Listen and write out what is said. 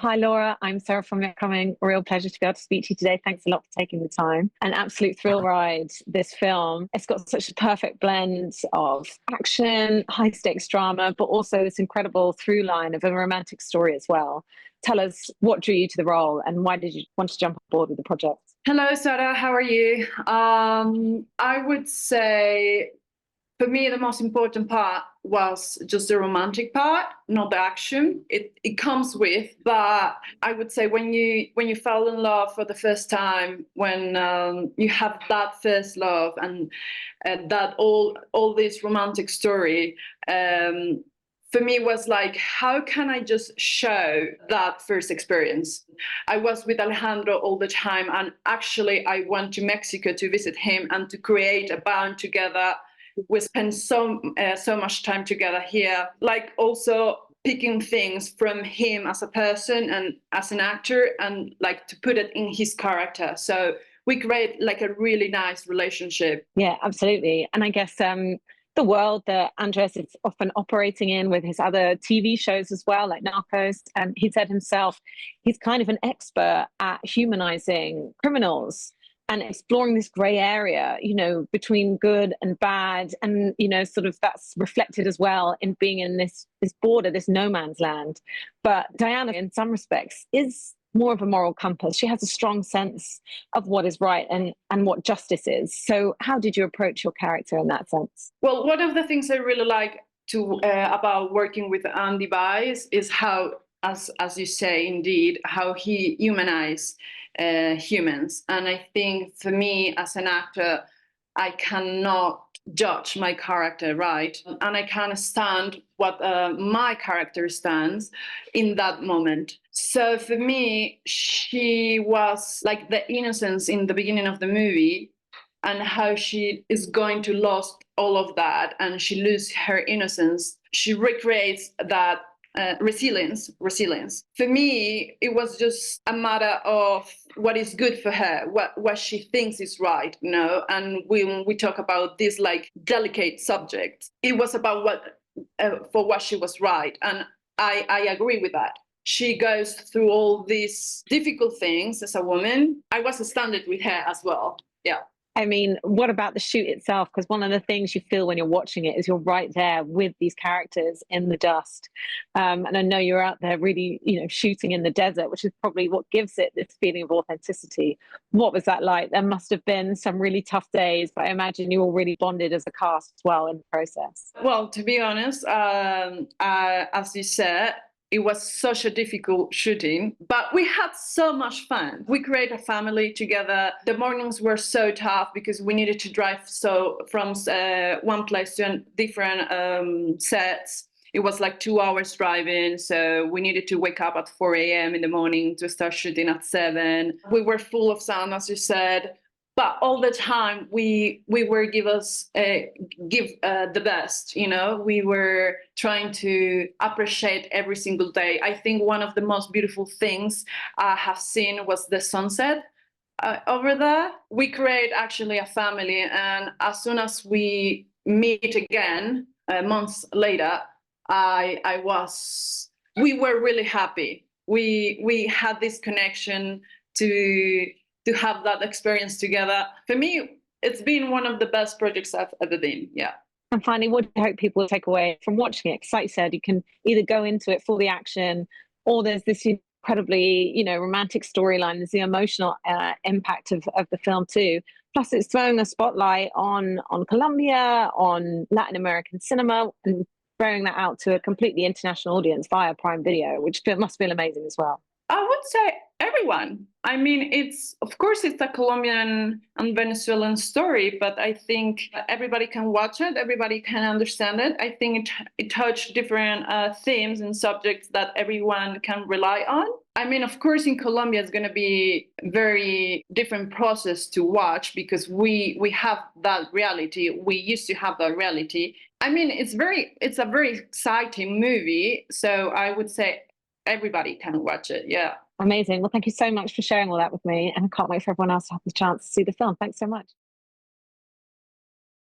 Hi, Laura. I'm Sarah from Coming. Real pleasure to be able to speak to you today. Thanks a lot for taking the time. An absolute thrill ride, this film. It's got such a perfect blend of action, high stakes drama, but also this incredible through line of a romantic story as well. Tell us what drew you to the role and why did you want to jump on board with the project? Hello, Sarah. How are you? I would say for me, the most important part was just the romantic part, not the action. It comes with, but I would say when you fall in love for the first time, when you have that first love and that all this romantic story. For me was like, how can I just show that first experience? I was with Alejandra all the time, and actually I went to Mexico to visit him and to create a band together. We spent so much time together here, like also picking things from him as a person and as an actor, and like to put it in his character. So we create like a really nice relationship. Yeah, absolutely. And I guess the world that Andres is often operating in with his other TV shows as well, like Narcos, and he said himself, he's kind of an expert at humanizing criminals and exploring this gray area, between good and bad. And, sort of that's reflected as well in being in this border, this no man's land. But Diana, in some respects, is more of a moral compass. She has a strong sense of what is right and what justice is. So how did you approach your character in that sense? Well, one of the things I really like to about working with Andy Bice is how, as you say, indeed, how he humanizes humans. And I think for me as an actor, I cannot judge my character, right? And I can stand what my character stands in that moment. So for me, she was like the innocence in the beginning of the movie, and how she is going to lose all of that, and she loses her innocence. She recreates that resilience. For me, it was just a matter of what is good for her, what she thinks is right, And when we talk about this like delicate subject, it was about for what she was right, and I agree with that. She goes through all these difficult things as a woman. I was standing with her as well. Yeah. I mean, what about the shoot itself? Because one of the things you feel when you're watching it is you're right there with these characters in the dust. And I know you're out there really, shooting in the desert, which is probably what gives it this feeling of authenticity. What was that like? There must have been some really tough days, but I imagine you all really bonded as a cast as well in the process. Well, to be honest, as you said, it was such a difficult shooting, but we had so much fun. We created a family together. The mornings were so tough because we needed to drive from one place to different sets. It was like 2 hours driving, so we needed to wake up at 4 a.m. in the morning to start shooting at 7. We were full of sun, as you said. But all the time we were give the best, We were trying to appreciate every single day. I think one of the most beautiful things I have seen was the sunset over there. We create actually a family, and as soon as we meet again months later, we were really happy. We had this connection to have that experience together. For me, it's been one of the best projects I've ever been. Yeah. And finally, what do you hope people take away from watching it? Because like you said, you can either go into it for the action, or there's this incredibly, romantic storyline. There's the emotional impact of the film too. Plus, it's throwing a spotlight on Colombia, on Latin American cinema, and throwing that out to a completely international audience via Prime Video, which must feel amazing as well. I would say everyone. I mean, of course it's a Colombian and Venezuelan story, but I think everybody can watch it, everybody can understand it. I think it touched different themes and subjects that everyone can rely on. I mean, of course, in Colombia, it's going to be a very different process to watch because we have that reality. We used to have that reality. I mean, it's a very exciting movie. So I would say everybody can watch it. Yeah. Amazing. Well, thank you so much for sharing all that with me. And I can't wait for everyone else to have the chance to see the film. Thanks so much.